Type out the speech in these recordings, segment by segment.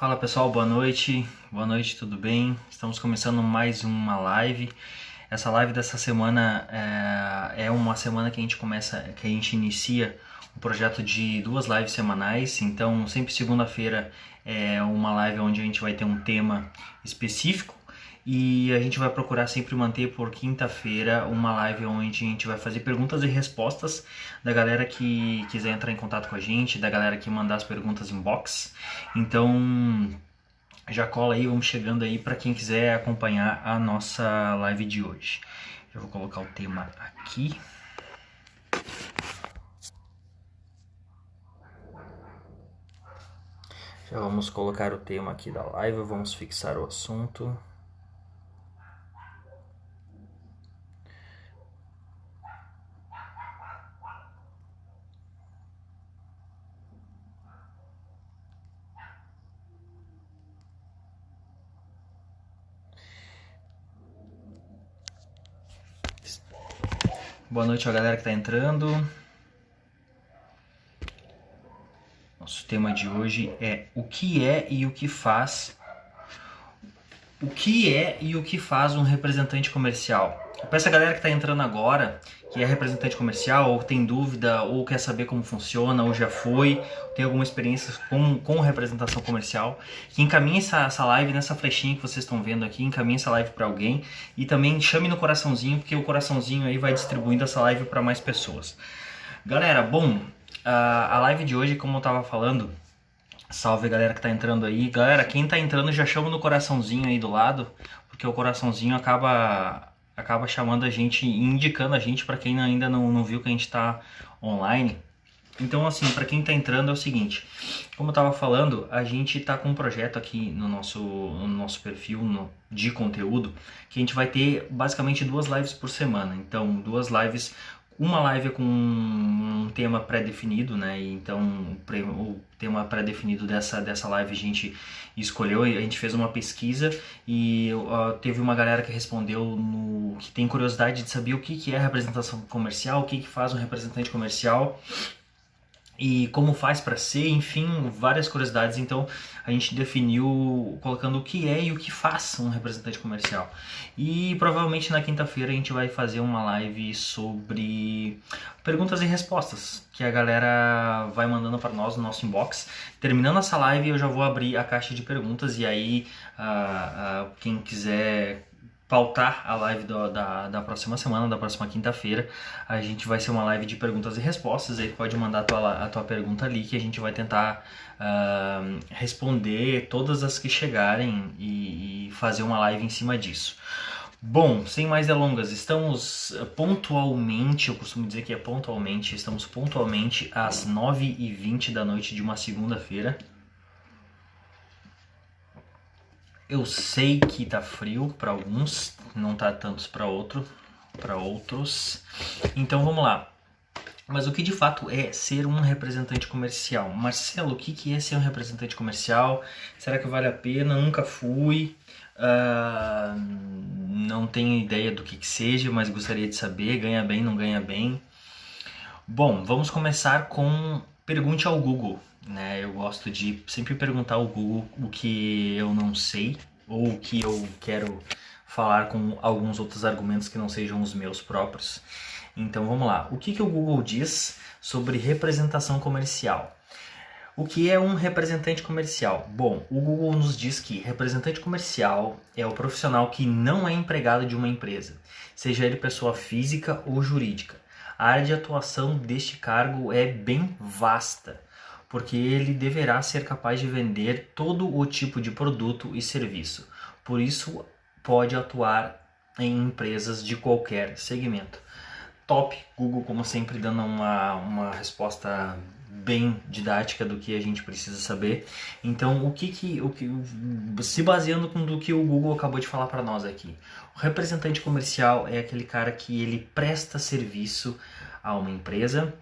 Fala pessoal, boa noite, tudo bem? Estamos começando mais uma live. Essa live dessa semana é uma semana que a gente inicia um projeto de 2 lives semanais. Então, sempre segunda-feira é uma live onde a gente vai ter um tema específico e a gente vai procurar sempre manter por quinta-feira uma live onde a gente vai fazer perguntas e respostas da galera que quiser entrar em contato com a gente, da galera que mandar as perguntas inbox. Então, já cola aí, vamos chegando aí para quem quiser acompanhar a nossa live de hoje. Eu vou colocar o tema aqui. Já vamos colocar o tema aqui da live, vamos fixar o assunto. Boa noite a galera que está entrando. Nosso tema de hoje é o que é e o que faz. O que é e o que faz um representante comercial? Para essa galera que está entrando agora, que é representante comercial, ou tem dúvida, ou quer saber como funciona, ou já foi, tem alguma experiência com representação comercial, que encaminhe essa live nessa flechinha que vocês estão vendo aqui, encaminhe essa live para alguém e também chame no coraçãozinho, porque o coraçãozinho aí vai distribuindo essa live para mais pessoas. Galera, bom, a live de hoje, como eu estava falando, salve galera que tá entrando aí. Galera, quem tá entrando já chama no coraçãozinho aí do lado, porque o coraçãozinho acaba chamando a gente e indicando a gente para quem ainda não viu que a gente tá online. Então, assim, para quem tá entrando é o seguinte, como eu tava falando, a gente tá com um projeto aqui no nosso perfil de conteúdo, que a gente vai ter basicamente 2 lives por semana. Então, 2 lives. Uma live é com um tema pré-definido, né? Então o tema pré-definido dessa live a gente escolheu, a gente fez uma pesquisa e teve uma galera que respondeu que tem curiosidade de saber o que é representação comercial, o que faz um representante comercial e como faz para ser, enfim, várias curiosidades. Então a gente definiu colocando o que é e o que faz um representante comercial. E provavelmente na quinta-feira a gente vai fazer uma live sobre perguntas e respostas que a galera vai mandando para nós no nosso inbox. Terminando essa live eu já vou abrir a caixa de perguntas e aí quem quiser pautar a live da próxima semana, da próxima quinta-feira, a gente vai ser uma live de perguntas e respostas. Aí pode mandar a tua pergunta ali que a gente vai tentar responder todas as que chegarem e fazer uma live em cima disso. Bom, sem mais delongas, estamos pontualmente, eu costumo dizer que estamos pontualmente às 9h20 da noite de uma segunda-feira. Eu sei que tá frio para alguns, não tá tantos para outros. Então vamos lá. Mas o que de fato é ser um representante comercial? Marcelo, o que é ser um representante comercial? Será que vale a pena? Nunca fui. Não tenho ideia do que seja, mas gostaria de saber. Ganha bem, não ganha bem? Bom, vamos começar com pergunte ao Google. Né? Eu gosto de sempre perguntar ao Google o que eu não sei ou o que eu quero falar com alguns outros argumentos que não sejam os meus próprios. Então vamos lá. O que o Google diz sobre representação comercial? O que é um representante comercial? Bom, o Google nos diz que representante comercial é o profissional que não é empregado de uma empresa, seja ele pessoa física ou jurídica. A área de atuação deste cargo é bem vasta, porque ele deverá ser capaz de vender todo o tipo de produto e serviço. Por isso, pode atuar em empresas de qualquer segmento. Top, Google, como sempre, dando uma resposta bem didática do que a gente precisa saber. Então, se baseando no que o Google acabou de falar para nós aqui, o representante comercial é aquele cara que ele presta serviço a uma empresa.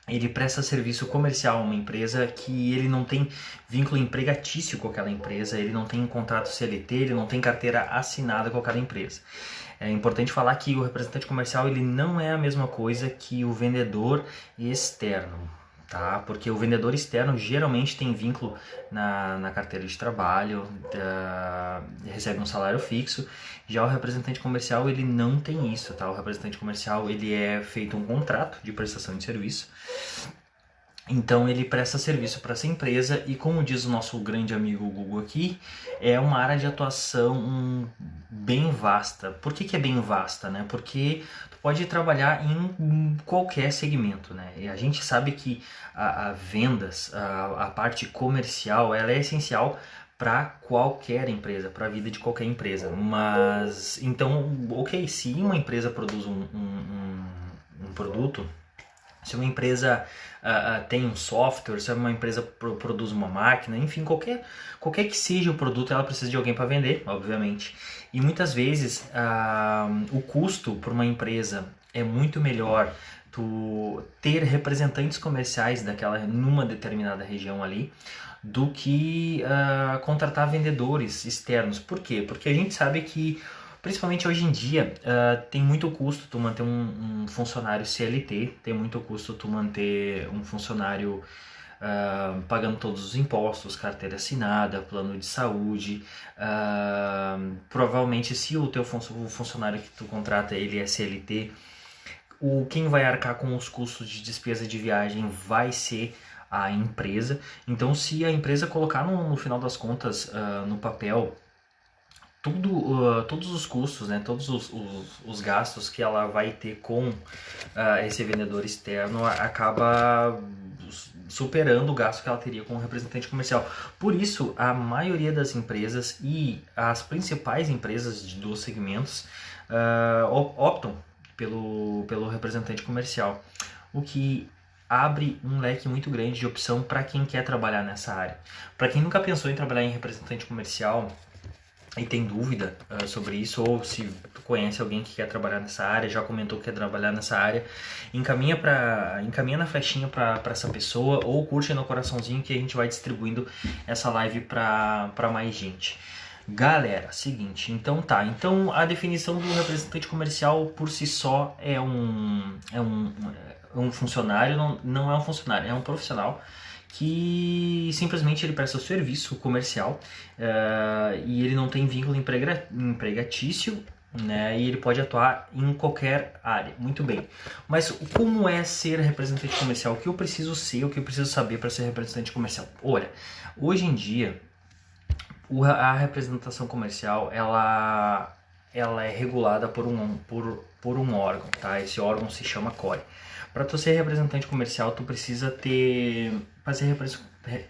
Ele presta serviço comercial a uma empresa que ele não tem vínculo empregatício com aquela empresa, ele não tem contrato CLT, ele não tem carteira assinada com aquela empresa. É importante falar que o representante comercial ele não é a mesma coisa que o vendedor externo. tá? Porque o vendedor externo geralmente tem vínculo na carteira de trabalho, recebe um salário fixo. Já o representante comercial, ele não tem isso, tá? O representante comercial, ele é feito um contrato de prestação de serviço. Então ele presta serviço para essa empresa e, como diz o nosso grande amigo Google aqui, é uma área de atuação bem vasta. Por que é bem vasta, né? Porque tu pode trabalhar em qualquer segmento, né? E a gente sabe que a vendas, a parte comercial, ela é essencial para qualquer empresa, para a vida de qualquer empresa. Mas, então, ok, se uma empresa produz um produto, se uma empresa tem um software, se uma empresa produz uma máquina, enfim, qualquer que seja o produto, ela precisa de alguém para vender, obviamente. E muitas vezes o custo para uma empresa é muito melhor tu ter representantes comerciais numa determinada região ali, do que contratar vendedores externos. Por quê? Porque a gente sabe que, principalmente hoje em dia, tem muito custo tu manter um funcionário CLT, tem muito custo tu manter um funcionário pagando todos os impostos, carteira assinada, plano de saúde. Provavelmente, se o funcionário que tu contrata ele é CLT, quem vai arcar com os custos de despesa de viagem vai ser a empresa. Então, se a empresa colocar no final das contas no papel todos os custos, né, todos os gastos que ela vai ter com esse vendedor externo, acaba superando o gasto que ela teria com o representante comercial. Por isso, a maioria das empresas e as principais empresas dos segmentos optam pelo representante comercial, o que abre um leque muito grande de opção para quem quer trabalhar nessa área. Para quem nunca pensou em trabalhar em representante comercial e tem dúvida sobre isso, ou se tu conhece alguém que quer trabalhar nessa área, já comentou que quer trabalhar nessa área, encaminha na flechinha para essa pessoa, ou curte no coraçãozinho que a gente vai distribuindo essa live para mais gente. Galera, seguinte, então a definição do representante comercial por si só é um funcionário, não é um funcionário, é um profissional que simplesmente ele presta serviço comercial e ele não tem vínculo empregatício, né? E ele pode atuar em qualquer área. Muito bem. Mas como é ser representante comercial? O que eu preciso ser, o que eu preciso saber para ser representante comercial? Olha, hoje em dia a representação comercial ela é regulada por um órgão, tá? Esse órgão se chama CORE. Para tu ser representante comercial, tu precisa ter... Para ser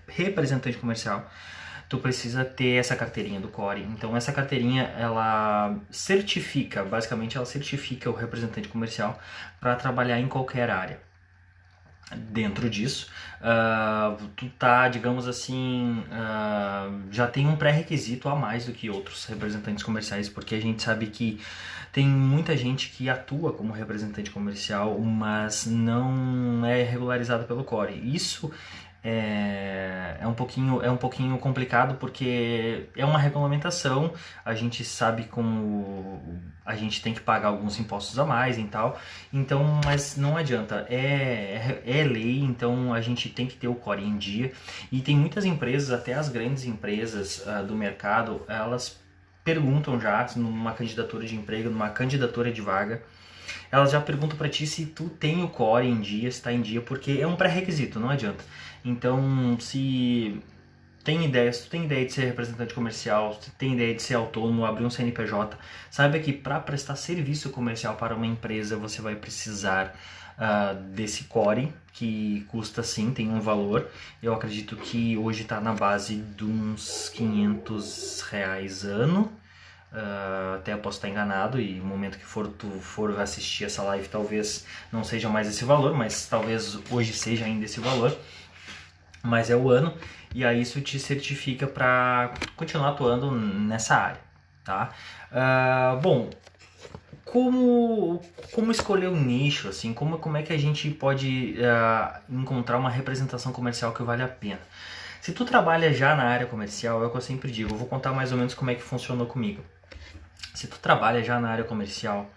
representante comercial, tu precisa ter essa carteirinha do CORE. Então, essa carteirinha, ela certifica o representante comercial para trabalhar em qualquer área. Dentro disso, tu tá, digamos assim, já tem um pré-requisito a mais do que outros representantes comerciais, porque a gente sabe que tem muita gente que atua como representante comercial, mas não é regularizado pelo CORE. Isso é um pouquinho complicado, porque é uma regulamentação, a gente sabe como a gente tem que pagar alguns impostos a mais e tal, então, mas não adianta, é lei, então a gente tem que ter o CORE em dia, e tem muitas empresas, até as grandes empresas do mercado, elas perguntam já, numa candidatura de emprego, numa candidatura de vaga, elas já perguntam para ti se tu tem o CORE em dia, se está em dia, porque é um pré-requisito, não adianta. Então, se tu tem ideia de ser representante comercial, se tem ideia de ser autônomo, abrir um CNPJ, saiba que para prestar serviço comercial para uma empresa, você vai precisar desse CORE, que custa sim, tem um valor. Eu acredito que hoje está na base de uns R$500 ano. Até eu posso estar enganado, e no momento que tu for assistir essa live, talvez não seja mais esse valor, mas talvez hoje seja ainda esse valor. Mas é o ano, e aí isso te certifica para continuar atuando nessa área, tá? Bom, como escolher um nicho, assim, como é que a gente pode encontrar uma representação comercial que vale a pena? Se tu trabalha já na área comercial, é o que eu sempre digo, eu vou contar mais ou menos como é que funcionou comigo. Se tu trabalha já na área comercial,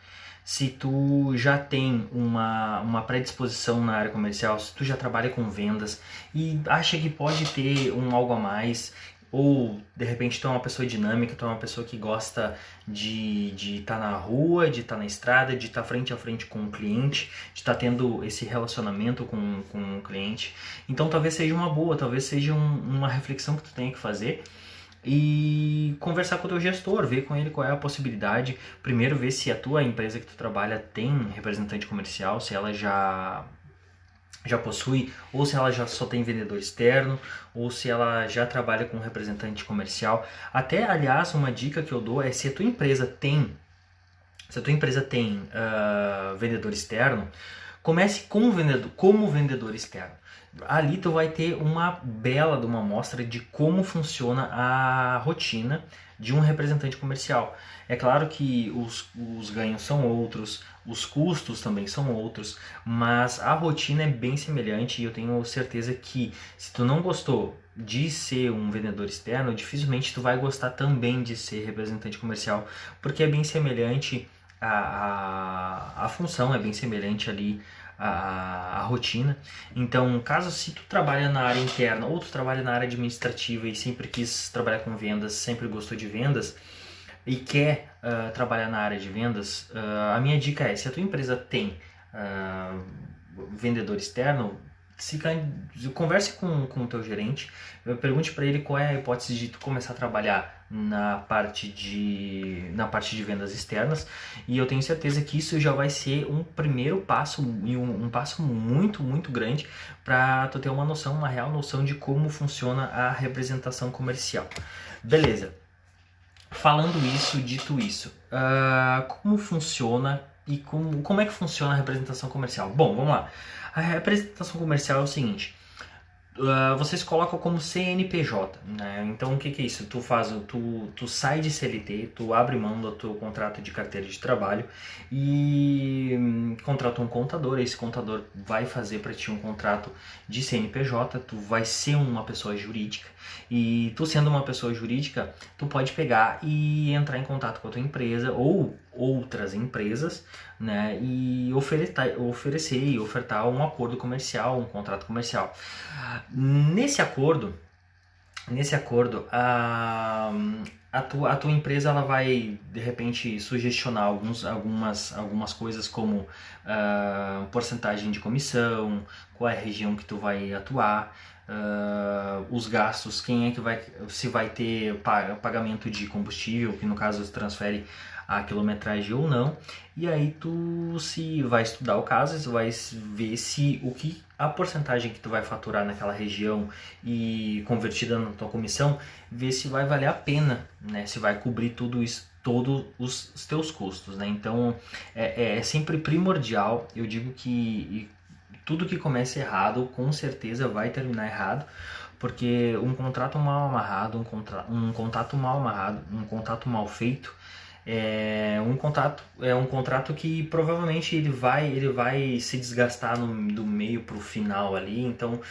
se tu já tem uma predisposição na área comercial, se tu já trabalha com vendas e acha que pode ter um algo a mais, ou de repente tu é uma pessoa dinâmica, tu é uma pessoa que gosta de estar na rua, de estar na estrada, de estar frente a frente com o cliente, de estar tendo esse relacionamento com o cliente. Então talvez seja uma boa, talvez seja uma reflexão que tu tenha que fazer e conversar com o teu gestor, ver com ele qual é a possibilidade. Primeiro ver se a tua empresa que tu trabalha tem representante comercial, se ela já possui, ou se ela já só tem vendedor externo, ou se ela já trabalha com representante comercial. Até, aliás, uma dica que eu dou é se a tua empresa tem vendedor externo, comece como vendedor externo. Ali tu vai ter uma bela de uma amostra de como funciona a rotina de um representante comercial. É claro que os ganhos são outros, os custos também são outros, mas a rotina é bem semelhante e eu tenho certeza que se tu não gostou de ser um vendedor externo, dificilmente tu vai gostar também de ser representante comercial, porque é bem semelhante a função, é bem semelhante ali a rotina. Então, caso se tu trabalha na área interna ou tu trabalha na área administrativa e sempre quis trabalhar com vendas, sempre gostou de vendas e quer trabalhar na área de vendas, a minha dica é, se a tua empresa tem vendedor externo, converse com o teu gerente, pergunte para ele qual é a hipótese de tu começar a trabalhar na parte de vendas externas, e eu tenho certeza que isso já vai ser um primeiro passo e um passo muito, muito grande para tu ter uma real noção de como funciona a representação comercial. Beleza. Falando isso, dito isso, como funciona e como é que funciona a representação comercial? Bom, vamos lá. A representação comercial é o seguinte, vocês colocam como CNPJ, né? Então o que é isso? Tu sai de CLT, tu abre mão do teu contrato de carteira de trabalho e contrata um contador. Esse contador vai fazer para ti um contrato de CNPJ, tu vai ser uma pessoa jurídica e tu sendo uma pessoa jurídica, tu pode pegar e entrar em contato com a tua empresa ou outras empresas, né, e oferecer e ofertar um acordo comercial, um contrato comercial. Nesse acordo, a tua empresa ela vai de repente sugestionar algumas coisas como porcentagem de comissão, qual é a região que tu vai atuar, os gastos, se vai ter pagamento de combustível, que no caso se transfere a quilometragem ou não, e aí tu se vai estudar o caso, tu vai ver se a porcentagem que tu vai faturar naquela região e convertida na tua comissão, ver se vai valer a pena, né? Se vai cobrir tudo isso, todos os teus custos, né? Então é sempre primordial, eu digo que tudo que começa errado com certeza vai terminar errado, porque um contrato mal amarrado, um contato mal amarrado, um contato mal feito é um contrato que provavelmente ele vai se desgastar do meio para o final ali, então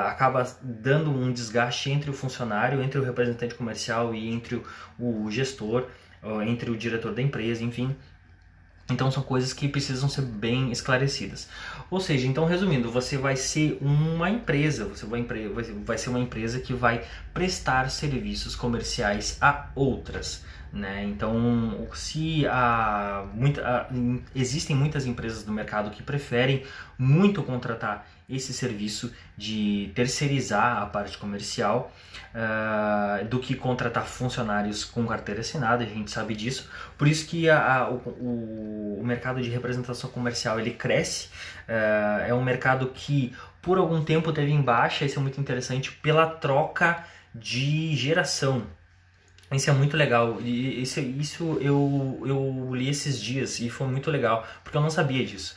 acaba dando um desgaste entre o funcionário, entre o representante comercial e entre o gestor, entre o diretor da empresa, enfim. Então são coisas que precisam ser bem esclarecidas. Ou seja, então resumindo, você vai ser uma empresa, vai ser uma empresa que vai prestar serviços comerciais a outras, né? Então, existem muitas empresas no mercado que preferem muito contratar esse serviço de terceirizar a parte comercial do que contratar funcionários com carteira assinada, a gente sabe disso. Por isso que o mercado de representação comercial ele cresce, é um mercado que por algum tempo teve em baixa, isso é muito interessante, pela troca de geração. Isso é muito legal, e isso eu li esses dias e foi muito legal, porque eu não sabia disso.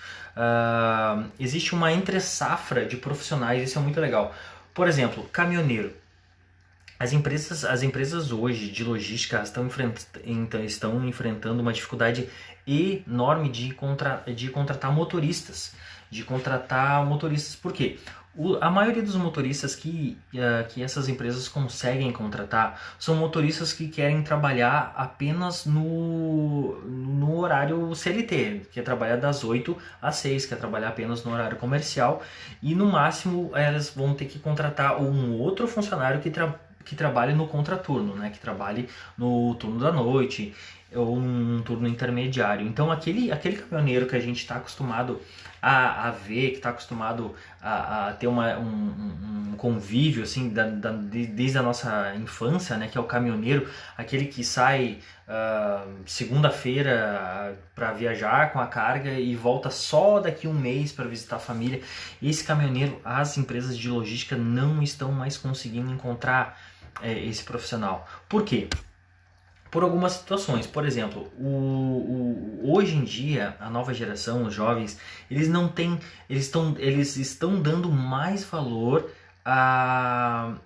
Existe uma entre-safra de profissionais, isso é muito legal. Por exemplo, caminhoneiro. As empresas hoje de logística estão enfrentando uma dificuldade enorme de contratar motoristas. Por quê? A maioria dos motoristas que essas empresas conseguem contratar são motoristas que querem trabalhar apenas no horário CLT, que é trabalhar das 8 às 6, que é trabalhar apenas no horário comercial, e no máximo elas vão ter que contratar um outro funcionário que trabalhe no contraturno, né, que trabalhe no turno da noite ou um turno intermediário. Então aquele caminhoneiro que a gente está acostumado a ver, que está acostumado a ter um convívio assim desde a nossa infância, né, que é o caminhoneiro, aquele que sai segunda-feira para viajar com a carga e volta só daqui um mês para visitar a família. Esse caminhoneiro, as empresas de logística não estão mais conseguindo encontrar esse profissional. Por quê? Por algumas situações. Por exemplo, hoje em dia, a nova geração, os jovens, eles estão dando mais valor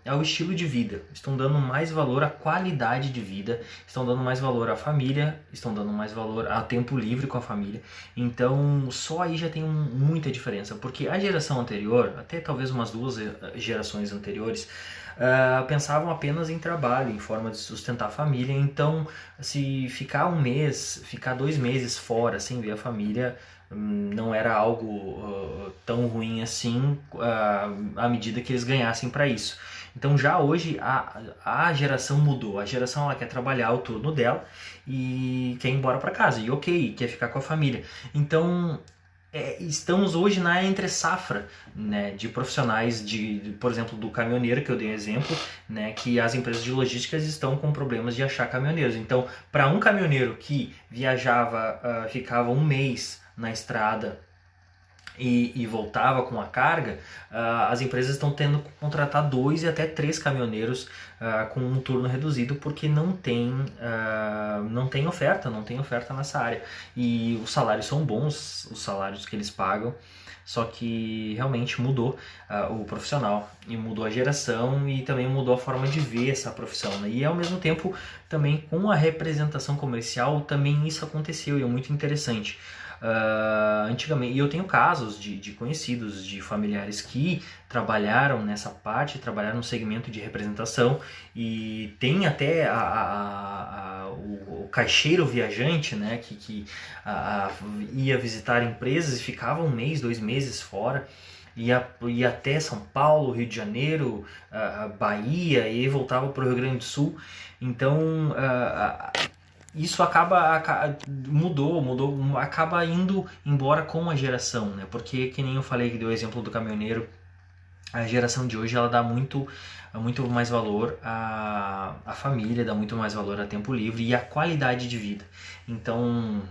ao estilo de vida, estão dando mais valor à qualidade de vida, estão dando mais valor à família, estão dando mais valor a tempo livre com a família. Então, só aí já tem muita diferença, porque a geração anterior, até talvez umas 2 gerações anteriores, pensavam apenas em trabalho, em forma de sustentar a família. Então, se ficar um mês, ficar 2 meses fora sem ver a família, não era algo tão ruim assim, à medida que eles ganhassem para isso. Então já hoje a geração mudou, a geração ela quer trabalhar o turno dela e quer ir embora para casa, e ok, quer ficar com a família. Então estamos hoje na entre safra, né, de profissionais, por exemplo, do caminhoneiro, que eu dei exemplo, né, que as empresas de logísticas estão com problemas de achar caminhoneiros. Então, para um caminhoneiro que viajava, ficava um mês na estrada e voltava com a carga, as empresas estão tendo que contratar 2 e até 3 caminhoneiros com um turno reduzido, porque não tem oferta nessa área. E os salários são bons, os salários que eles pagam, só que realmente mudou o profissional, e mudou a geração, e também mudou a forma de ver essa profissão, né? E ao mesmo tempo, também com a representação comercial, também isso aconteceu, e é muito interessante. Antigamente, e eu tenho casos de conhecidos, de familiares que trabalharam nessa parte, trabalharam no segmento de representação, e tem até o caixeiro viajante, né, que ia visitar empresas e ficava um mês, 2 meses fora, ia até São Paulo, Rio de Janeiro, Bahia, e voltava para o Rio Grande do Sul. Então isso mudou, acaba indo embora com a geração, né? Porque, que nem eu falei, que deu o exemplo do caminhoneiro, a geração de hoje ela dá muito mais valor à família, dá muito mais valor a tempo livre e à qualidade de vida. Então,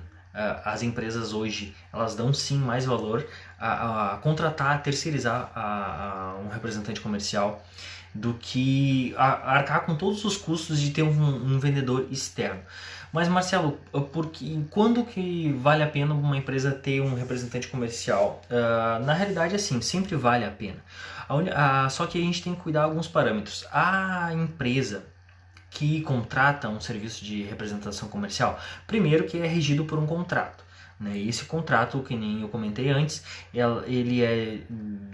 as empresas hoje, elas dão sim mais valor a contratar, a terceirizar um representante comercial, do que arcar com todos os custos de ter um vendedor externo. Mas, Marcelo, quando que vale a pena uma empresa ter um representante comercial? Na realidade, assim, sempre vale a pena. Só que a gente tem que cuidar de alguns parâmetros. A empresa que contrata um serviço de representação comercial, primeiro que é regido por um contrato, né? E esse contrato, que nem eu comentei antes, ele é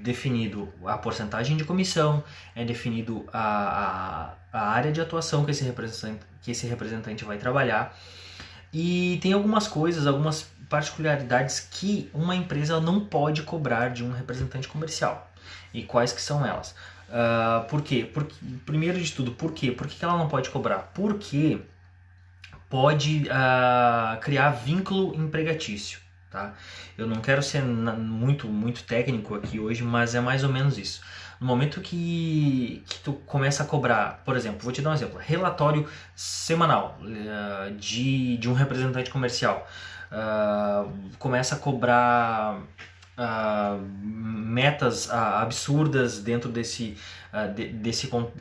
definido a porcentagem de comissão, é definido a área de atuação que esse representante vai trabalhar, e tem algumas coisas, algumas particularidades que uma empresa não pode cobrar de um representante comercial. E quais que são elas? Por quê? Primeiro de tudo, por quê? Por que ela não pode cobrar? Porque pode criar vínculo empregatício, tá? Eu não quero ser muito técnico aqui hoje, mas é mais ou menos isso. No momento que tu começa a cobrar, por exemplo, vou te dar um exemplo, relatório semanal de um representante comercial, começa a cobrar metas absurdas dentro desse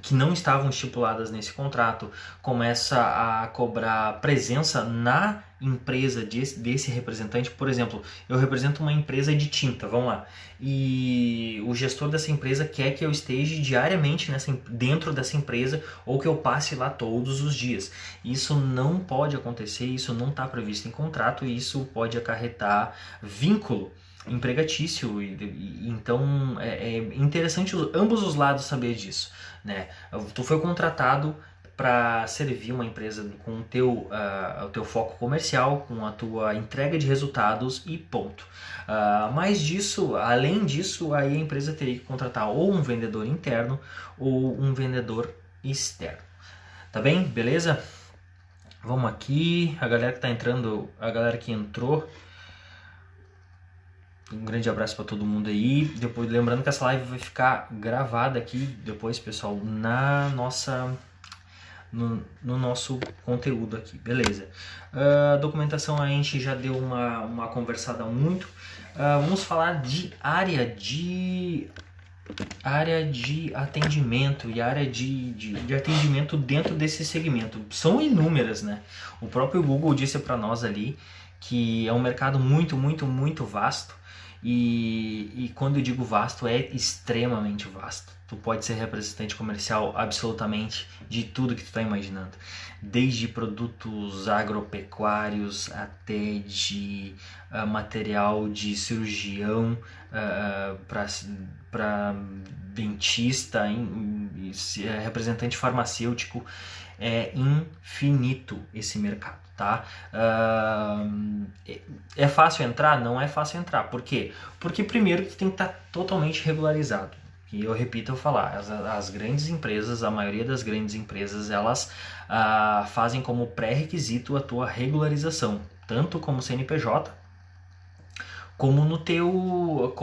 que não estavam estipuladas nesse contrato, começa a cobrar presença na empresa desse representante. Por exemplo, eu represento uma empresa de tinta, vamos lá, e o gestor dessa empresa quer que eu esteja diariamente dentro dessa empresa, ou que eu passe lá todos os dias. Isso não pode acontecer, isso não está previsto em contrato, e isso pode acarretar vínculo empregatício, então é interessante ambos os lados saber disso, né? Tu foi contratado para servir uma empresa com o teu foco comercial, com a tua entrega de resultados e ponto. Mais disso, além disso, aí a empresa teria que contratar ou um vendedor interno ou um vendedor externo. Tá bem? Beleza? Vamos aqui, a galera que tá entrando, a galera que entrou, um grande abraço para todo mundo aí. Depois, lembrando que essa live vai ficar gravada aqui depois, pessoal, na nossa no nosso conteúdo aqui, beleza? Documentação a gente já deu uma conversada muito. Vamos falar de área de atendimento e área de atendimento dentro desse segmento. São inúmeras, né? O próprio Google disse para nós ali que é um mercado muito, muito, muito vasto. E quando eu digo vasto, é extremamente vasto. Tu pode ser representante comercial absolutamente de tudo que tu está imaginando. Desde produtos agropecuários até de material de cirurgião para dentista, representante farmacêutico. É infinito esse mercado, tá? É fácil entrar? Não é fácil entrar. Por quê? Porque primeiro tu tem que estar totalmente regularizado. E eu repito eu falar, as grandes empresas, a maioria das grandes empresas, elas fazem como pré-requisito a tua regularização, tanto como CNPJ, como no teu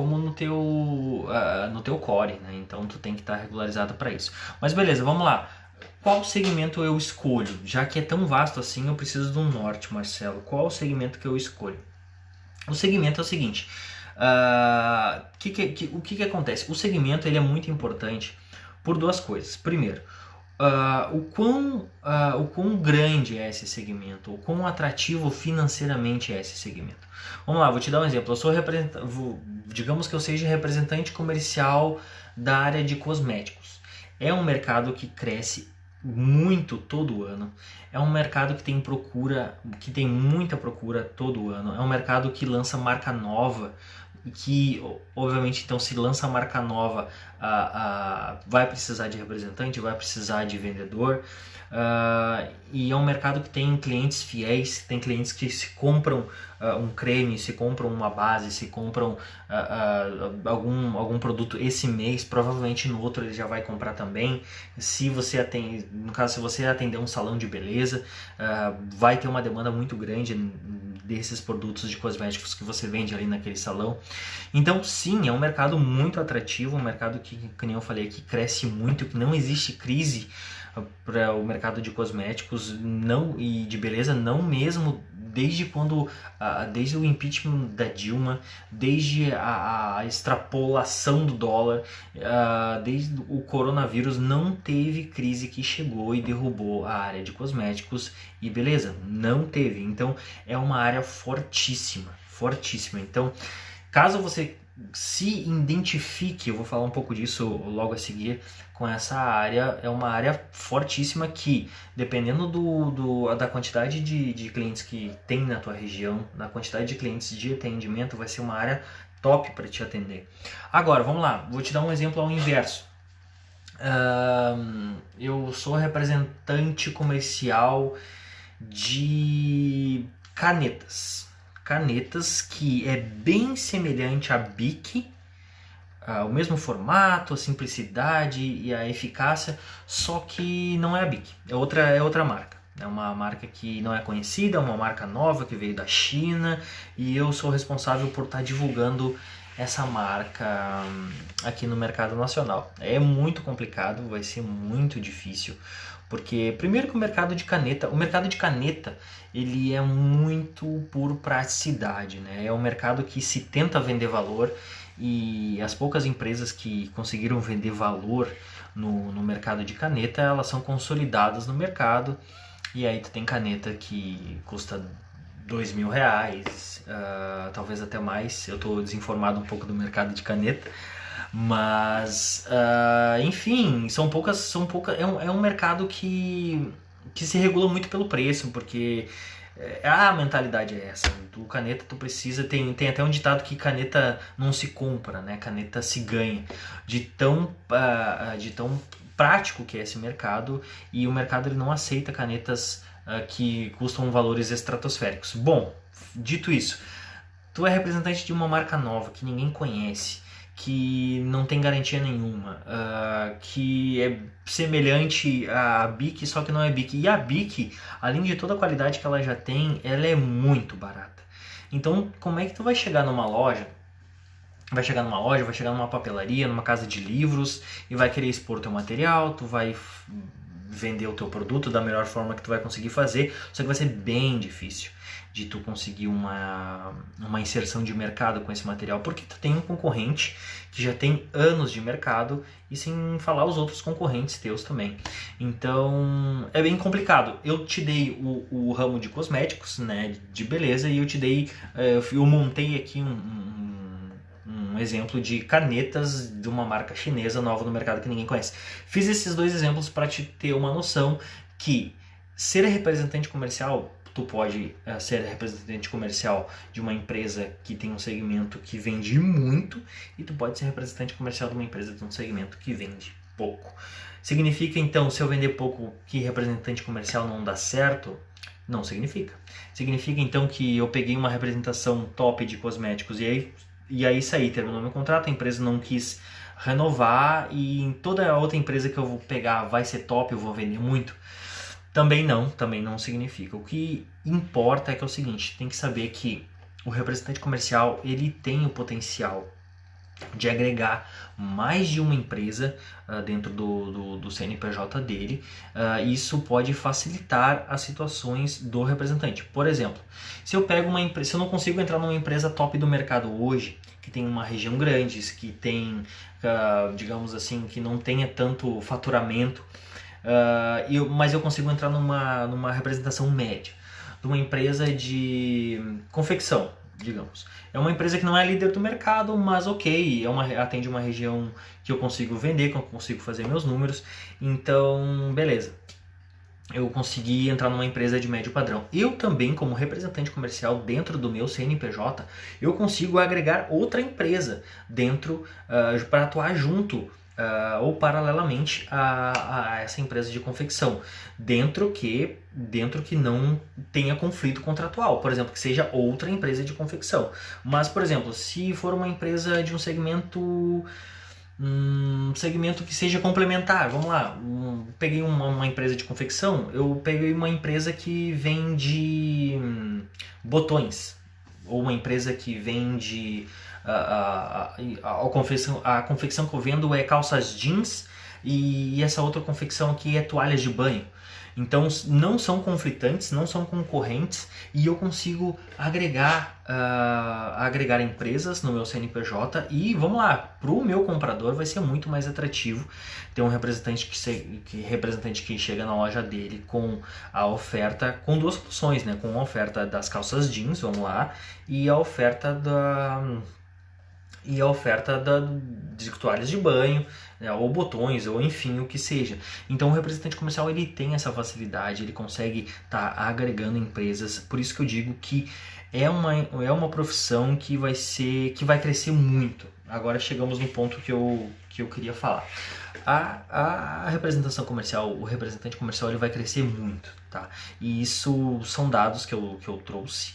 core, né? Então tu tem que estar regularizado para isso. Mas beleza, vamos lá. Qual segmento eu escolho? Já que é tão vasto assim, eu preciso de um norte, Marcelo. Qual o segmento que eu escolho? O segmento é o seguinte. O que acontece? O segmento ele é muito importante por duas coisas. Primeiro, o quão grande é esse segmento, o quão atrativo financeiramente é esse segmento. Vamos lá, vou te dar um exemplo. Digamos que eu seja representante comercial da área de cosméticos. É um mercado que cresce muito todo ano. É um mercado que tem muita procura todo ano. É um mercado que lança marca nova, que obviamente então se lança marca nova, vai precisar de representante, vai precisar de vendedor, e é um mercado que tem clientes fiéis, tem clientes que se compram um creme, se compram uma base, se compram algum produto esse mês, provavelmente no outro ele já vai comprar também. Se você atender um salão de beleza, vai ter uma demanda muito grande desses produtos de cosméticos que você vende ali naquele salão. Então sim, é um mercado muito atrativo, um mercado que nem eu falei, que cresce muito, que não existe crise para o mercado de cosméticos e de beleza, não mesmo desde o impeachment da Dilma, desde a extrapolação do dólar, desde o coronavírus, não teve crise que chegou e derrubou a área de cosméticos e beleza, não teve. Então é uma área fortíssima, fortíssima. Então, caso você se identifique, eu vou falar um pouco disso logo a seguir, com essa área, é uma área fortíssima que, dependendo da quantidade de clientes que tem na tua região, na quantidade de clientes de atendimento, vai ser uma área top para te atender. Agora, vamos lá, vou te dar um exemplo ao inverso. Eu sou representante comercial de canetas, que é bem semelhante à Bic, o mesmo formato, a simplicidade e a eficácia, só que não é a Bic, é outra marca. É uma marca que não é conhecida, é uma marca nova que veio da China e eu sou responsável por estar divulgando essa marca aqui no mercado nacional. É muito complicado, vai ser muito difícil, porque primeiro que o mercado de caneta ele é muito por praticidade, né? É um mercado que se tenta vender valor e as poucas empresas que conseguiram vender valor no mercado de caneta, elas são consolidadas no mercado, e aí tu tem caneta que custa R$2.000, talvez até mais. Eu estou desinformado um pouco do mercado de caneta, mas enfim, são poucas. É um mercado que se regula muito pelo preço, porque A mentalidade é essa. Caneta tu precisa, tem até um ditado que caneta não se compra, né? Caneta se ganha. De tão prático que é esse mercado, e o mercado ele não aceita canetas que custam valores estratosféricos. Bom, dito isso, tu é representante de uma marca nova que ninguém conhece, que não tem garantia nenhuma, que é semelhante à BIC, só que não é BIC. E a BIC, além de toda a qualidade que ela já tem, ela é muito barata. Então, como é que tu vai chegar numa loja? Vai chegar numa papelaria, numa casa de livros e vai querer expor teu material, tu vai vender o teu produto da melhor forma que tu vai conseguir fazer, só que vai ser bem difícil de tu conseguir uma inserção de mercado com esse material, porque tu tem um concorrente que já tem anos de mercado, e sem falar os outros concorrentes teus também. Então é bem complicado. Eu te dei o ramo de cosméticos, né, de beleza, e eu montei aqui um exemplo de canetas de uma marca chinesa nova no mercado que ninguém conhece. Fiz esses dois exemplos para te ter uma noção que ser representante comercial, tu pode ser representante comercial de uma empresa que tem um segmento que vende muito, e tu pode ser representante comercial de uma empresa de um segmento que vende pouco. Significa então, se eu vender pouco, que representante comercial não dá certo? Não significa. Significa então que eu peguei uma representação top de cosméticos e aí saí, terminou meu contrato, a empresa não quis renovar, e em toda a outra empresa que eu vou pegar vai ser top, eu vou vender muito? Também não significa. O que importa é que é o seguinte, tem que saber que o representante comercial ele tem o potencial de agregar mais de uma empresa dentro do CNPJ dele. Isso pode facilitar as situações do representante. Por exemplo, se eu pego uma empresa, se eu não consigo entrar numa empresa top do mercado hoje, que tem uma região grande, que tem, digamos assim, que não tenha tanto faturamento, mas eu consigo entrar numa representação média de uma empresa de confecção, digamos. É uma empresa que não é líder do mercado, mas ok, atende uma região que eu consigo vender, que eu consigo fazer meus números, então beleza. Eu consegui entrar numa empresa de médio padrão. Eu também, como representante comercial dentro do meu CNPJ, eu consigo agregar outra empresa dentro para atuar junto ou paralelamente a essa empresa de confecção, dentro que não tenha conflito contratual, por exemplo, que seja outra empresa de confecção. Mas, por exemplo, se for uma empresa de um segmento que seja complementar, vamos lá, peguei uma empresa de confecção, eu peguei uma empresa que vende botões, ou uma empresa que vende a confecção que eu vendo é calças jeans, e essa outra confecção aqui é toalhas de banho. Então não são conflitantes, não são concorrentes, e eu consigo agregar empresas no meu CNPJ, e vamos lá, para o meu comprador vai ser muito mais atrativo ter um representante que chega na loja dele com a oferta, com duas soluções, né? Com a oferta das calças jeans, vamos lá, e a oferta de toalhas de banho, né, ou botões, ou enfim, o que seja. Então o representante comercial ele tem essa facilidade, ele consegue estar agregando empresas, por isso que eu digo que é uma profissão que vai crescer muito. Agora chegamos no ponto que eu queria falar. A representação comercial, o representante comercial ele vai crescer muito, tá? E isso são dados que eu trouxe,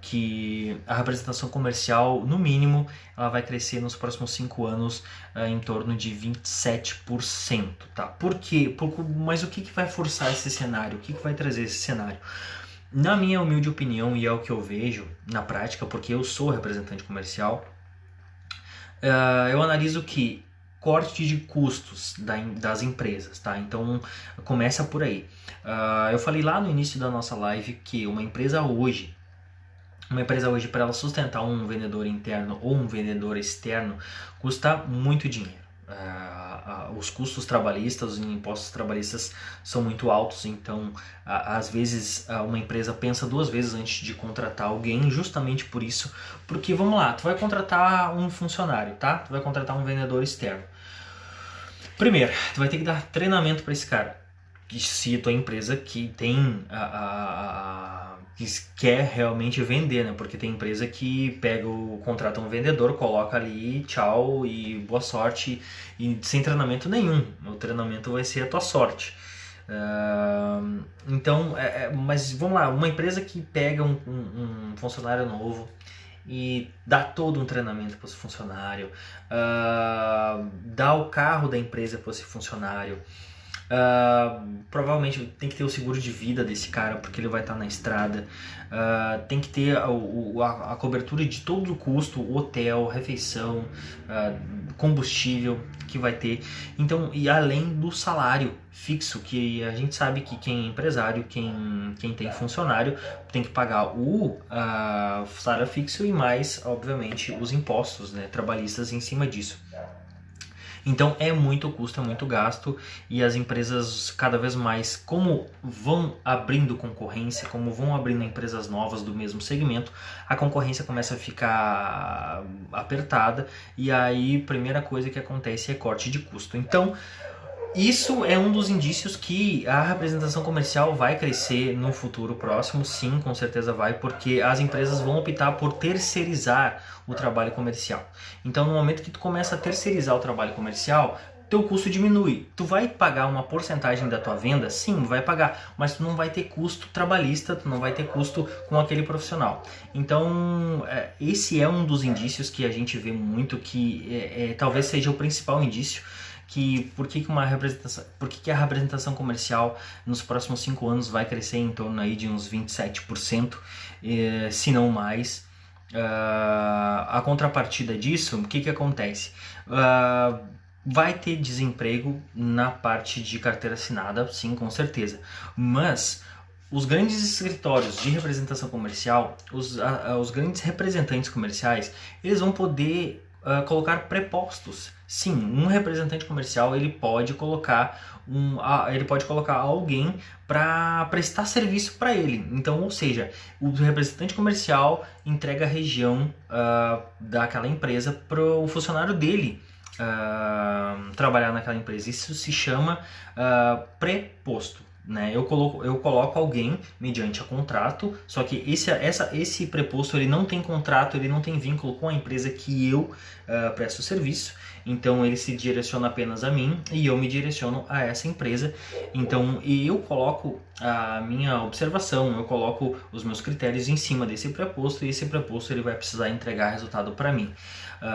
que a representação comercial, no mínimo, ela vai crescer nos próximos 5 anos em torno de 27%, tá? Por quê? Mas o que vai forçar esse cenário? O que vai trazer esse cenário? Na minha humilde opinião, e é o que eu vejo na prática, porque eu sou representante comercial, eu analiso que corte de custos das empresas, tá? Então começa por aí. Eu falei lá no início da nossa live que uma empresa hoje para ela sustentar um vendedor interno ou um vendedor externo custa muito dinheiro. Os custos trabalhistas, os impostos trabalhistas são muito altos, então às vezes uma empresa pensa 2 vezes antes de contratar alguém, justamente por isso, porque vamos lá, tu vai contratar um funcionário, tá? Tu vai contratar um vendedor externo. Primeiro, tu vai ter que dar treinamento para esse cara. Se a tua empresa que tem quer realmente vender, né? Porque tem empresa que pega contrata um vendedor, coloca ali, tchau e boa sorte, e sem treinamento nenhum. O treinamento vai ser a tua sorte. Então, mas vamos lá, uma empresa que pega um funcionário novo e dá todo um treinamento para esse funcionário, dá o carro da empresa para esse funcionário, provavelmente tem que ter o seguro de vida desse cara, porque ele vai estar na estrada, tem que ter a cobertura de todo o custo, hotel, refeição, combustível que vai ter, então, e além do salário fixo, que a gente sabe que quem é empresário, quem tem funcionário, tem que pagar o salário fixo e mais, obviamente, os impostos, né, trabalhistas em cima disso. Então é muito custo, é muito gasto, e as empresas cada vez mais, como vão abrindo concorrência, como vão abrindo empresas novas do mesmo segmento, a concorrência começa a ficar apertada, e aí a primeira coisa que acontece é corte de custo. Então isso é um dos indícios que a representação comercial vai crescer no futuro próximo, sim, com certeza vai, porque as empresas vão optar por terceirizar o trabalho comercial. Então, no momento que tu começa a terceirizar o trabalho comercial, teu custo diminui. Tu vai pagar uma porcentagem da tua venda? Sim, vai pagar, mas tu não vai ter custo trabalhista, tu não vai ter custo com aquele profissional. Então, esse é um dos indícios que a gente vê muito, que talvez seja o principal indício, que por que a representação comercial nos próximos 5 anos vai crescer em torno aí de uns 27%, se não mais. A contrapartida disso, o que acontece? Vai ter desemprego na parte de carteira assinada, sim, com certeza, mas os grandes escritórios de representação comercial, os grandes representantes comerciais, eles vão poder colocar prepostos. Sim, um representante comercial ele pode colocar alguém para prestar serviço para ele. Então, ou seja, o representante comercial entrega a região daquela empresa para o funcionário dele trabalhar naquela empresa. Isso se chama preposto. Né? Eu coloco alguém mediante a contrato, só que esse preposto ele não tem contrato, ele não tem vínculo com a empresa que eu presto serviço, então ele se direciona apenas a mim e eu me direciono a essa empresa. Então eu coloco a minha observação, eu coloco os meus critérios em cima desse preposto, e esse preposto ele vai precisar entregar resultado para mim.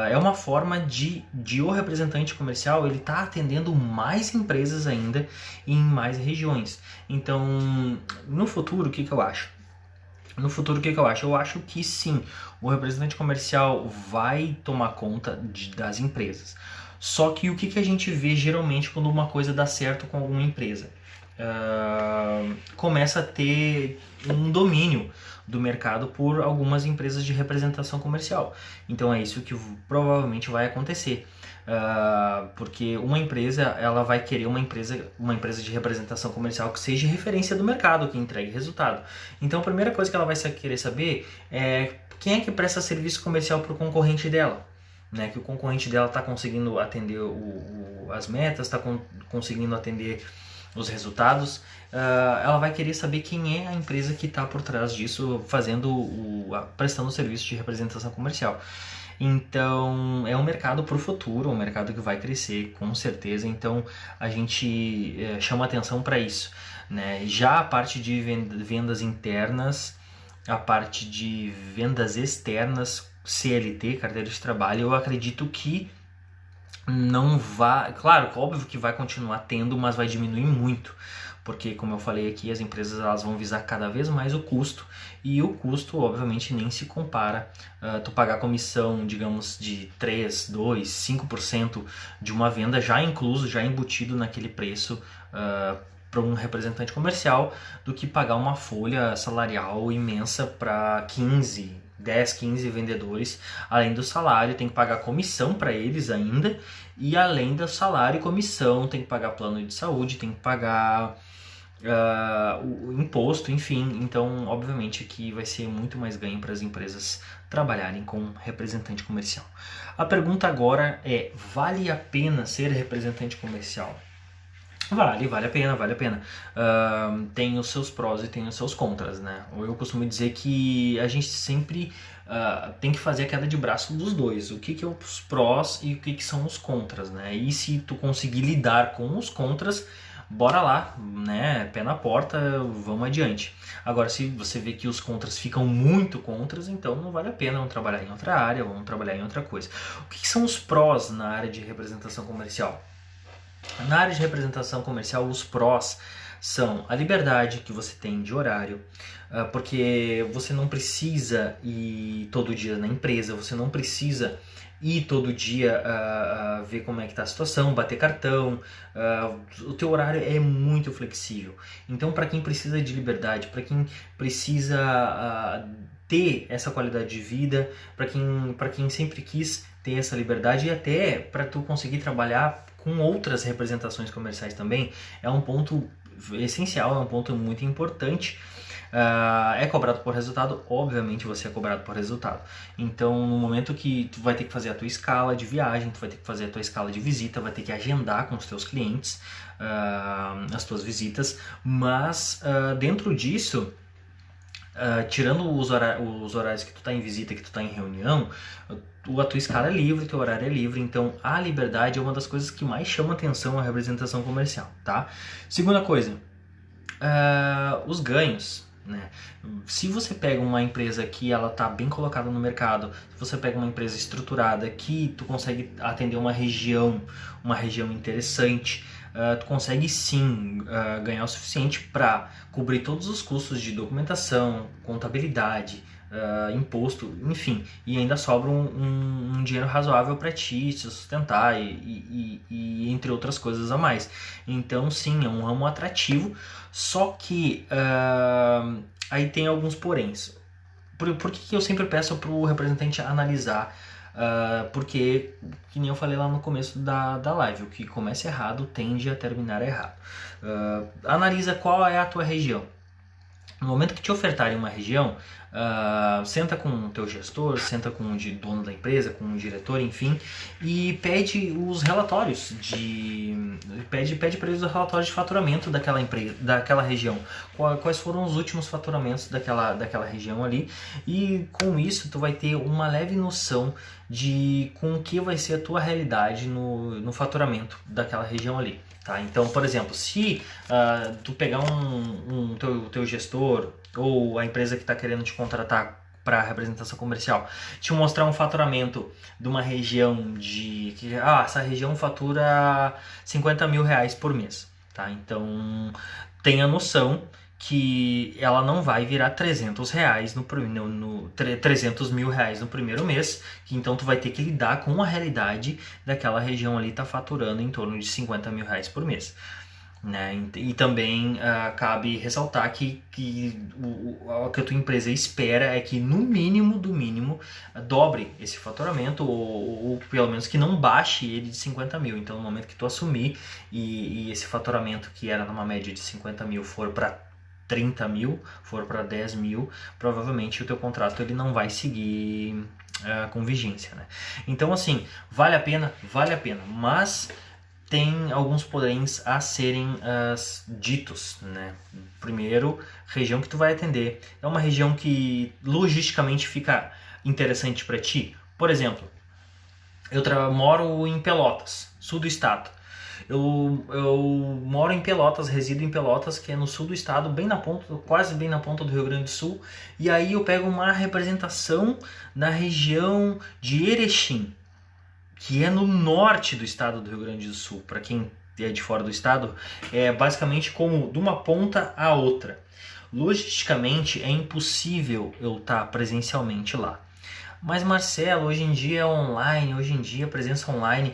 É uma forma de o representante comercial ele tá atendendo mais empresas ainda em mais regiões. Então, no futuro, o que eu acho? Eu acho que sim, o representante comercial vai tomar conta das empresas. Só que o que a gente vê geralmente quando uma coisa dá certo com alguma empresa? Começa a ter um domínio do mercado por algumas empresas de representação comercial. Então é isso que provavelmente vai acontecer. Porque uma empresa ela vai querer uma empresa de representação comercial que seja referência do mercado, que entregue resultado. Então a primeira coisa que ela vai querer saber é quem é que presta serviço comercial para o concorrente dela. Né, que o concorrente dela está conseguindo atender as metas, está conseguindo atender os resultados. Ela vai querer saber quem é a empresa que está por trás disso, prestando o serviço de representação comercial. Então é um mercado para o futuro, um mercado que vai crescer com certeza, então a gente chama atenção para isso. Né? Já a parte de vendas internas, a parte de vendas externas, CLT, carteira de trabalho, eu acredito que não vai... Claro, óbvio que vai continuar tendo, mas vai diminuir muito. Porque, como eu falei aqui, as empresas elas vão visar cada vez mais o custo, e o custo, obviamente, nem se compara tu pagar comissão, digamos, de 3, 2, 5% de uma venda já incluso, já embutido naquele preço para um representante comercial, do que pagar uma folha salarial imensa para 10, 15 vendedores, além do salário, tem que pagar comissão para eles ainda, e além do salário e comissão, tem que pagar plano de saúde, tem que pagar o imposto, enfim. Então, obviamente, aqui vai ser muito mais ganho para as empresas trabalharem com representante comercial. A pergunta agora é: vale a pena ser representante comercial? Vale a pena, vale a pena. Tem os seus prós e tem os seus contras, né? Eu costumo dizer que a gente sempre tem que fazer a queda de braço dos dois. O que é os prós e o que são os contras, né? E se tu conseguir lidar com os contras, bora lá, né? Pé na porta, vamos adiante. Agora, se você vê que os contras ficam muito contras, então não vale a pena, vamos trabalhar em outra área, vamos trabalhar em outra coisa. O que são os prós na área de representação comercial? Na área de representação comercial, os prós são a liberdade que você tem de horário, porque você não precisa ir todo dia na empresa, você não precisa ir todo dia ver como é que está a situação, bater cartão, o teu horário é muito flexível. Então, para quem precisa de liberdade, para quem precisa ter essa qualidade de vida, para quem sempre quis ter essa liberdade e até para tu conseguir trabalhar com outras representações comerciais também, é um ponto essencial, é um ponto muito importante. É cobrado por resultado, obviamente você é cobrado por resultado. Então, no momento que tu vai ter que fazer a tua escala de viagem, tu vai ter que fazer a tua escala de visita, vai ter que agendar com os teus clientes as tuas visitas, mas dentro disso, tirando os horários que tu está em visita, que tu está em reunião, a tua escala é livre, teu horário é livre, então a liberdade é uma das coisas que mais chama atenção à representação comercial, tá? Segunda coisa, os ganhos, né? Se você pega uma empresa que ela tá bem colocada no mercado, se você pega uma empresa estruturada que tu consegue atender uma região interessante, tu consegue sim ganhar o suficiente para cobrir todos os custos de documentação, contabilidade, imposto, enfim, e ainda sobra um dinheiro razoável para ti se sustentar e entre outras coisas a mais. Então sim, é um ramo atrativo, só que aí tem alguns poréns. Por que eu sempre peço para o representante analisar? Porque, que nem eu falei lá no começo da live, o que começa errado tende a terminar errado. Analisa qual é a tua região. No momento que te ofertarem uma região, senta com o teu gestor, senta com o dono da empresa, com o diretor, enfim, e pede os relatórios pede para eles os relatórios de faturamento daquela empresa, daquela região. Quais foram os últimos faturamentos daquela região ali, e com isso tu vai ter uma leve noção de com o que vai ser a tua realidade no faturamento daquela região ali. Tá? Então, por exemplo, se tu pegar teu gestor ou a empresa que está querendo te contratar para representação comercial, te mostrar um faturamento de uma região essa região fatura 50 mil reais por mês. Tá? Então, tenha noção que ela não vai virar 300 mil reais no primeiro mês, que então tu vai ter que lidar com a realidade daquela região ali tá faturando em torno de 50 mil reais por mês. Né? E também cabe ressaltar que o que a tua empresa espera é que no mínimo do mínimo dobre esse faturamento ou pelo menos que não baixe ele de 50 mil. Então no momento que tu assumir e esse faturamento que era numa média de 50 mil for para 30 mil, for para 10 mil, provavelmente o teu contrato ele não vai seguir com vigência, né? Então assim, vale a pena, mas tem alguns poréns a serem ditos, né? Primeiro, região que tu vai atender. É uma região que logisticamente fica interessante para ti? Por exemplo, eu moro em Pelotas, sul do estado. Eu moro em Pelotas, resido em Pelotas, que é no sul do estado, bem na ponta, quase bem na ponta do Rio Grande do Sul. E aí eu pego uma representação na região de Erechim, que é no norte do estado do Rio Grande do Sul. Para quem é de fora do estado, é basicamente como de uma ponta a outra. Logisticamente é impossível eu estar presencialmente lá. Mas Marcelo, hoje em dia é online, hoje em dia presença online.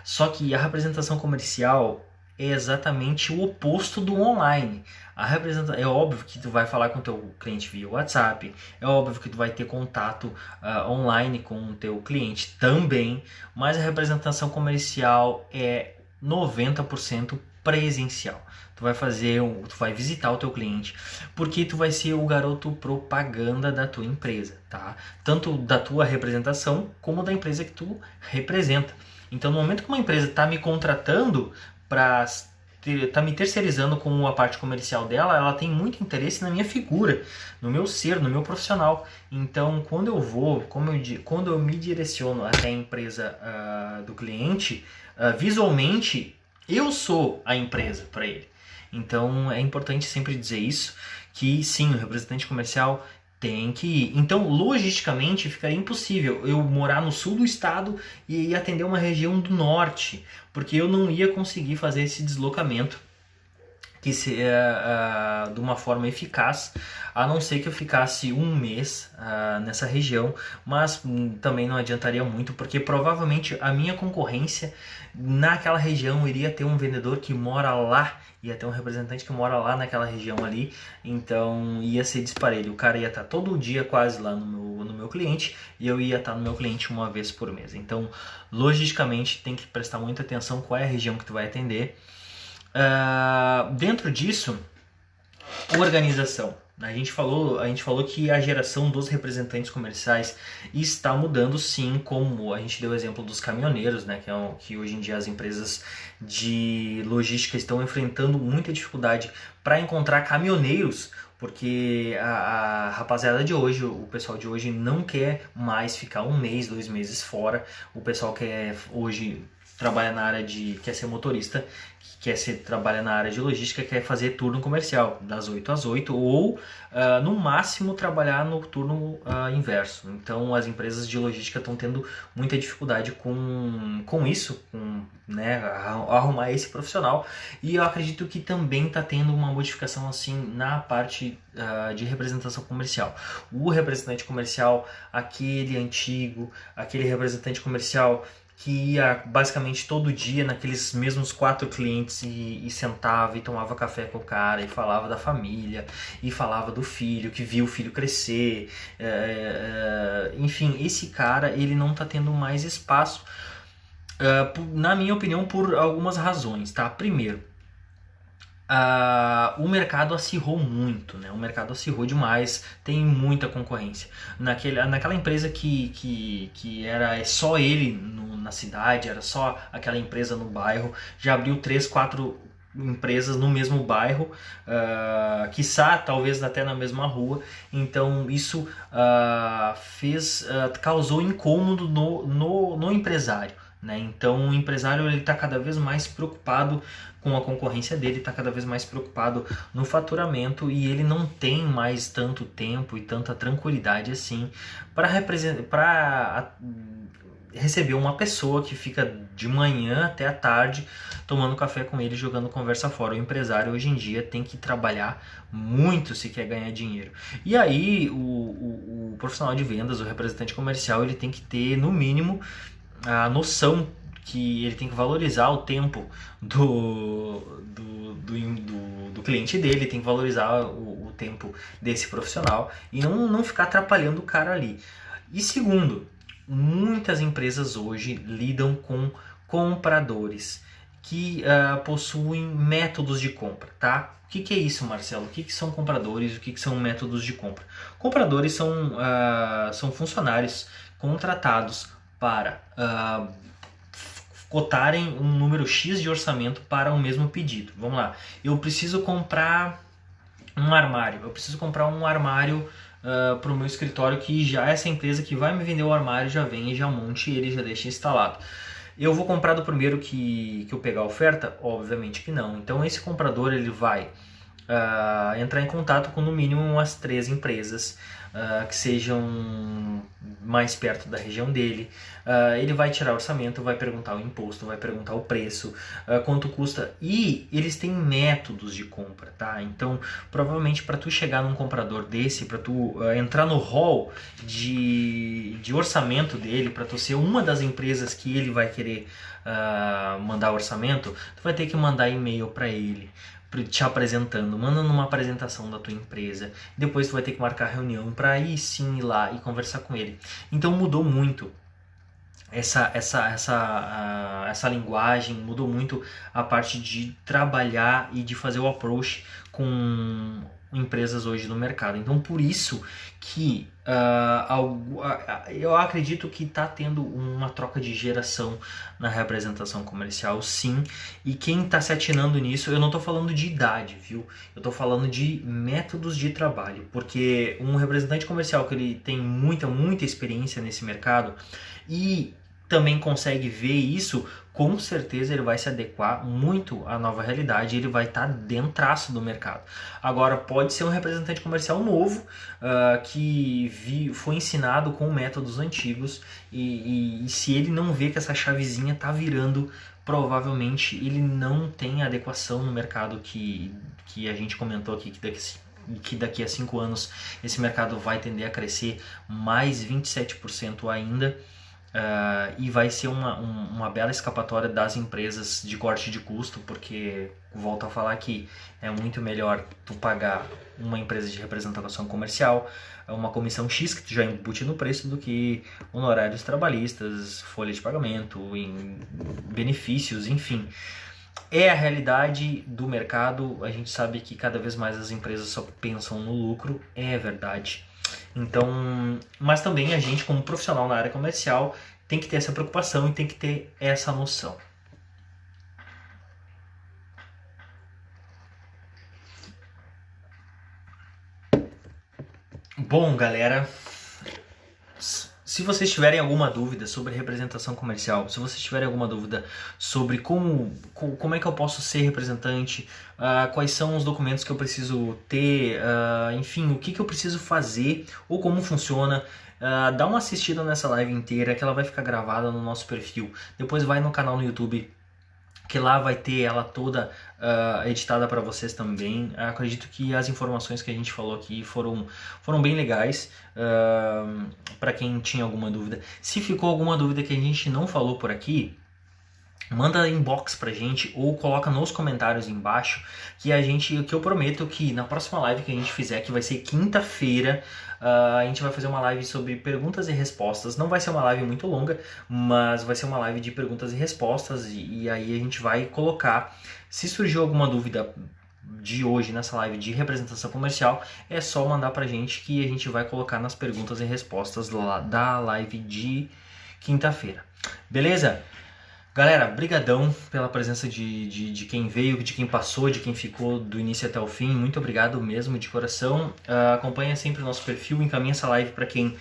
Só que a representação comercial é exatamente o oposto do online. É óbvio que tu vai falar com o teu cliente via WhatsApp, é óbvio que tu vai ter contato online com o teu cliente também, mas a representação comercial é 90% presencial. Tu vai visitar o teu cliente, porque tu vai ser o garoto propaganda da tua empresa, tá? Tanto da tua representação como da empresa que tu representa. Então, no momento que uma empresa está me contratando para tá me terceirizando com a parte comercial dela, ela tem muito interesse na minha figura, no meu ser, no meu profissional. Então, quando eu vou, quando eu me direciono até a empresa do cliente, visualmente eu sou a empresa para ele. Então, é importante sempre dizer isso, que sim, o representante comercial tem que ir. Então, logisticamente, ficaria impossível eu morar no sul do estado e atender uma região do norte, porque eu não ia conseguir fazer esse deslocamento que de uma forma eficaz, a não ser que eu ficasse um mês nessa região, mas também não adiantaria muito, porque provavelmente a minha concorrência naquela região iria ter um vendedor que mora lá, ia ter um representante que mora lá naquela região ali, então ia ser disparelho. O cara ia estar todo dia quase lá no meu cliente e eu ia estar no meu cliente uma vez por mês. Então, logisticamente, tem que prestar muita atenção qual é a região que tu vai atender. Dentro disso, organização. A gente falou que a geração dos representantes comerciais está mudando, sim, como a gente deu o exemplo dos caminhoneiros, né, que hoje em dia as empresas de logística estão enfrentando muita dificuldade para encontrar caminhoneiros, porque a rapaziada de hoje, o pessoal de hoje não quer mais ficar um mês, 2 meses fora. O pessoal quer hoje trabalha na área quer ser motorista, trabalha na área de logística, quer fazer turno comercial, das 8 às 8, ou no máximo trabalhar no turno inverso. Então as empresas de logística estão tendo muita dificuldade com isso, né, arrumar esse profissional, e eu acredito que também está tendo uma modificação assim na parte de representação comercial. O representante comercial, aquele antigo, aquele representante comercial que ia basicamente todo dia naqueles mesmos 4 clientes e sentava e tomava café com o cara e falava da família e falava do filho, que viu o filho crescer, enfim, esse cara ele não está tendo mais espaço, na minha opinião, por algumas razões, tá? Primeiro, o mercado acirrou muito, né? O mercado acirrou demais, tem muita concorrência. Naquela empresa que era só ele na cidade, era só aquela empresa no bairro, já abriu 3, 4 empresas no mesmo bairro, quiçá talvez até na mesma rua. Então isso causou incômodo no empresário, né? Então o empresário está cada vez mais preocupado com a concorrência dele, está cada vez mais preocupado no faturamento, e ele não tem mais tanto tempo e tanta tranquilidade assim para receber uma pessoa que fica de manhã até a tarde tomando café com ele, jogando conversa fora. O empresário hoje em dia tem que trabalhar muito se quer ganhar dinheiro. E aí o profissional de vendas, o representante comercial, ele tem que ter no mínimo a noção que ele tem que valorizar o tempo do cliente dele, tem que valorizar o tempo desse profissional e não ficar atrapalhando o cara ali. E segundo, muitas empresas hoje lidam com compradores que possuem métodos de compra, tá? O que é isso, Marcelo? O que são compradores? O que são métodos de compra? Compradores são funcionários contratados para cotarem um número X de orçamento para o mesmo pedido. Vamos lá, eu preciso comprar um armário, para o meu escritório, que já essa empresa que vai me vender o armário já vem e já monte ele, já deixa instalado. Eu vou comprar do primeiro que eu pegar a oferta? Obviamente que não. Então esse comprador ele vai entrar em contato com no mínimo umas 3 empresas que sejam mais perto da região dele. Ele vai tirar orçamento, vai perguntar o imposto, vai perguntar o preço, quanto custa, e eles têm métodos de compra, tá? Então provavelmente para tu chegar num comprador desse, para tu entrar no hall de orçamento dele, para tu ser uma das empresas que ele vai querer mandar orçamento, tu vai ter que mandar e-mail para ele, te apresentando, mandando uma apresentação da tua empresa. Depois tu vai ter que marcar reunião para aí sim ir lá e conversar com ele. Então mudou muito essa linguagem, mudou muito a parte de trabalhar e de fazer o approach com empresas hoje no mercado. Então por isso que eu acredito que está tendo uma troca de geração na representação comercial, sim. E quem está se atinando nisso, eu não estou falando de idade, viu? Eu estou falando de métodos de trabalho, porque um representante comercial que ele tem muita experiência nesse mercado e também consegue ver isso, com certeza ele vai se adequar muito à nova realidade, ele vai estar dentraço do mercado. Agora, pode ser um representante comercial novo, que foi ensinado com métodos antigos, e se ele não vê que essa chavezinha está virando, provavelmente ele não tem adequação no mercado que a gente comentou aqui, que daqui a 5 anos esse mercado vai tender a crescer mais 27% ainda. E vai ser uma bela escapatória das empresas de corte de custo, porque volto a falar que é muito melhor tu pagar uma empresa de representação comercial uma comissão X que tu já embute no preço do que honorários trabalhistas, folha de pagamento, em benefícios, enfim. É a realidade do mercado, a gente sabe que cada vez mais as empresas só pensam no lucro, é verdade. Então, mas também a gente, como profissional na área comercial, tem que ter essa preocupação e tem que ter essa noção. Bom, galera, se vocês tiverem alguma dúvida sobre representação comercial, se vocês tiverem alguma dúvida sobre como é que eu posso ser representante, quais são os documentos que eu preciso ter, enfim, o que eu preciso fazer ou como funciona, dá uma assistida nessa live inteira que ela vai ficar gravada no nosso perfil. Depois vai no canal no YouTube, que lá vai ter ela toda editada para vocês também. Acredito que as informações que a gente falou aqui foram bem legais para quem tinha alguma dúvida. Se ficou alguma dúvida que a gente não falou por aqui, manda inbox pra gente ou coloca nos comentários embaixo que eu prometo que na próxima live que a gente fizer, que vai ser quinta-feira, a gente vai fazer uma live sobre perguntas e respostas. Não vai ser uma live muito longa, mas vai ser uma live de perguntas e respostas e aí a gente vai colocar, se surgiu alguma dúvida de hoje nessa live de representação comercial, é só mandar pra gente que a gente vai colocar nas perguntas e respostas da live de quinta-feira. Beleza? Galera, brigadão pela presença de quem veio, de quem passou, de quem ficou do início até o fim. Muito obrigado mesmo, de coração. Acompanha sempre o nosso perfil, encaminha essa live para quem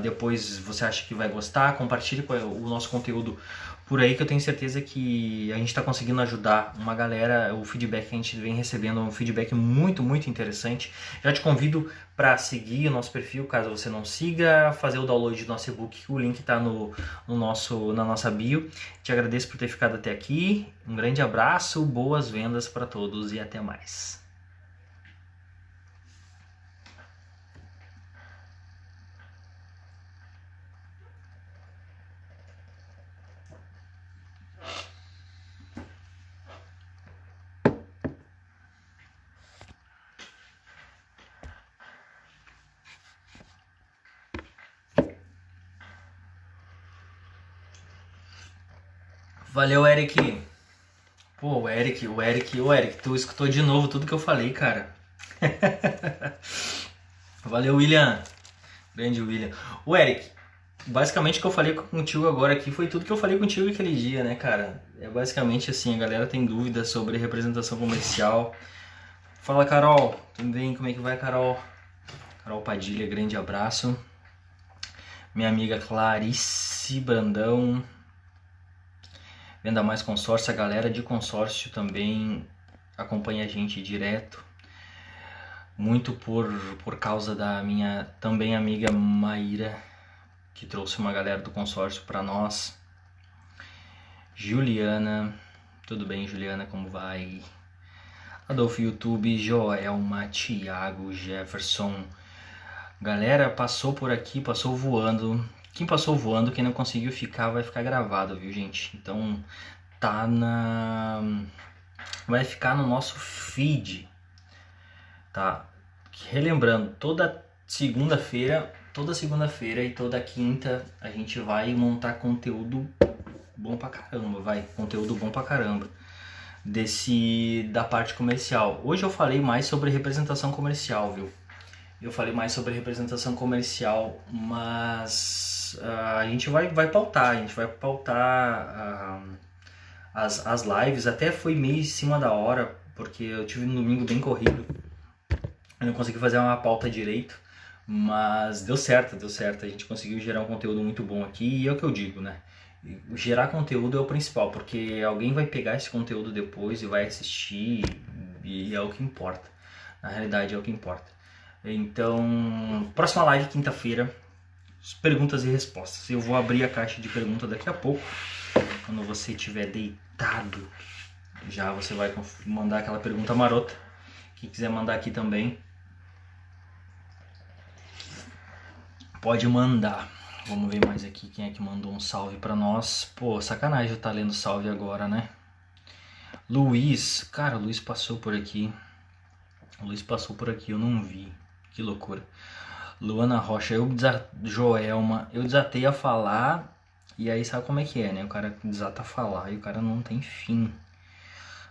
depois você acha que vai gostar. Compartilhe o nosso conteúdo por aí, que eu tenho certeza que a gente está conseguindo ajudar uma galera. O feedback que a gente vem recebendo é um feedback muito interessante. Já te convido para seguir o nosso perfil, caso você não siga, fazer o download do nosso e-book, o link está na nossa bio. Te agradeço por ter ficado até aqui, um grande abraço, boas vendas para todos e até mais. Valeu, Eric. Pô, o Eric, tu escutou de novo tudo que eu falei, cara. Valeu, William. Grande William. O Eric, basicamente o que eu falei contigo agora aqui foi tudo que eu falei contigo aquele dia, né, cara? É basicamente assim, a galera tem dúvidas sobre representação comercial. Fala, Carol. Tudo bem? Como é que vai, Carol? Carol Padilha, grande abraço. Minha amiga Clarice Brandão. Venda Mais Consórcio, a galera de consórcio também acompanha a gente direto. Muito por causa da minha também amiga Maíra, que trouxe uma galera do consórcio para nós. Juliana, tudo bem, Juliana, como vai? Adolfo YouTube, Joelma, Thiago, Jefferson. Galera, passou por aqui, passou voando. Quem passou voando, quem não conseguiu ficar, vai ficar gravado, viu, gente? Então, vai ficar no nosso feed, tá? Relembrando, toda segunda-feira e toda quinta a gente vai montar conteúdo bom pra caramba, da parte comercial. Hoje eu falei mais sobre representação comercial, viu? eu falei mais sobre representação comercial, mas a gente vai pautar, as lives. Até foi meio em cima da hora, porque eu tive um domingo bem corrido, eu não consegui fazer uma pauta direito, mas deu certo, a gente conseguiu gerar um conteúdo muito bom aqui, e é o que eu digo, né? Gerar conteúdo é o principal, porque alguém vai pegar esse conteúdo depois e vai assistir, e é o que importa. Na realidade é o que importa. Então, próxima live quinta-feira, perguntas e respostas. Eu vou abrir a caixa de perguntas daqui a pouco. Quando você estiver deitado, já você vai mandar aquela pergunta marota. Quem quiser mandar aqui também, pode mandar. Vamos ver mais aqui quem é que mandou um salve pra nós. Pô, sacanagem eu tá lendo salve agora, né? Luiz, cara, o Luiz passou por aqui. Eu não vi. Que loucura. Luana Rocha, Joelma, eu desatei a falar. E aí sabe como é que é, né? O cara desata a falar e o cara não tem fim.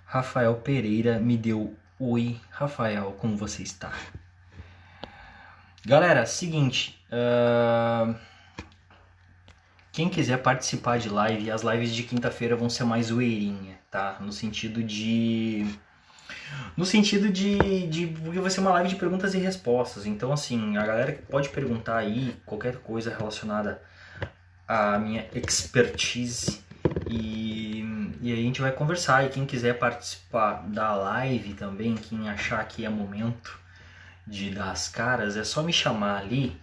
Rafael Pereira me deu oi. Rafael, como você está? Galera, seguinte. Quem quiser participar de live, as lives de quinta-feira vão ser mais zoeirinha, tá? No sentido de porque vai ser uma live de perguntas e respostas. Então, assim, a galera pode perguntar aí qualquer coisa relacionada à minha expertise e aí a gente vai conversar. E quem quiser participar da live também, quem achar que é momento de dar as caras, é só me chamar ali.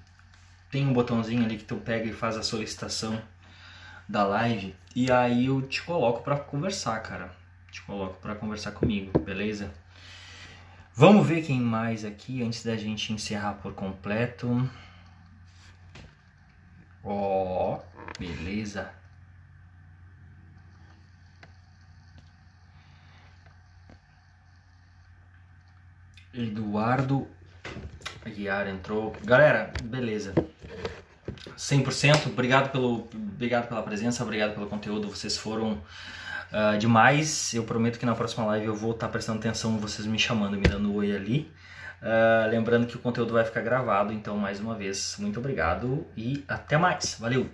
Tem um botãozinho ali que tu pega e faz a solicitação da live e aí eu te coloco pra conversar, cara. Te coloco pra conversar comigo, beleza? Vamos ver quem mais aqui antes da gente encerrar por completo. Ó, beleza. Eduardo Aguiar entrou. Galera, beleza. 100%, obrigado pela presença, obrigado pelo conteúdo, vocês foram demais. Eu prometo que na próxima live eu vou estar prestando atenção, vocês me chamando, me dando oi ali. Lembrando que o conteúdo vai ficar gravado, então mais uma vez, muito obrigado e até mais. Valeu!